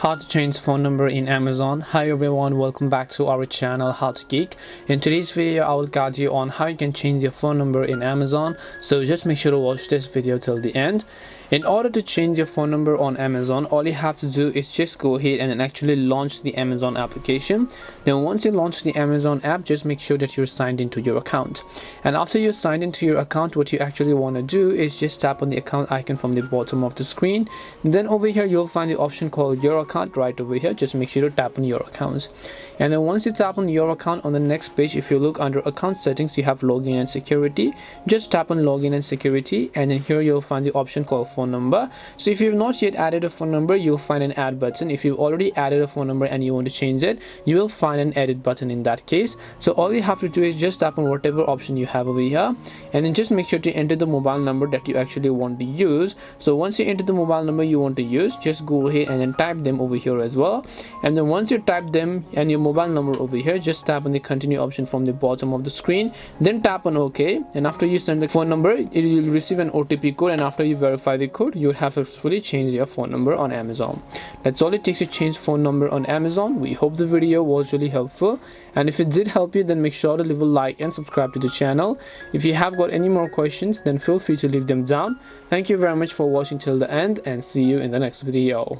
How to change phone number in Amazon. Hi everyone, welcome back to our channel How to Geek. In today's video I will guide you on how you can change your phone number in Amazon, so just make sure to watch this video till the end. In order to change your phone number on Amazon, all you have to do is just go ahead and actually launch the Amazon application. Then once you launch the Amazon app, just make sure that you're signed into your account. And after you're signed into your account, what you actually want to do is just tap on the account icon from the bottom of the screen. And then over here you'll find the option called your account right over here. Just make sure to tap on your accounts. And then once you tap on your account, on the next page, if you look under account settings, you have login and security. Just tap on login and security, and then here you'll find the option called phone number. So if you've not yet added a phone number, you'll find an add button. If you've already added a phone number and you want to change it, you will find an edit button in that case. So all you have to do is just tap on whatever option you have over here, and then just make sure to enter the mobile number that you actually want to use. So once you enter the mobile number you want to use, just go ahead and then type them over here as well. And then once you type them and your mobile number over here, just tap on the continue option from the bottom of the screen, then tap on OK. And after you send the phone number, you'll receive an OTP code, and after you verify the code, you'll have successfully changed your phone number on Amazon. That's all it takes to change phone number on Amazon. We hope the video was really helpful, and if it did help you, then make sure to leave a like and subscribe to the channel. If you have got any more questions, then feel free to leave them down. Thank you very much for watching till the end, and see you in the next video.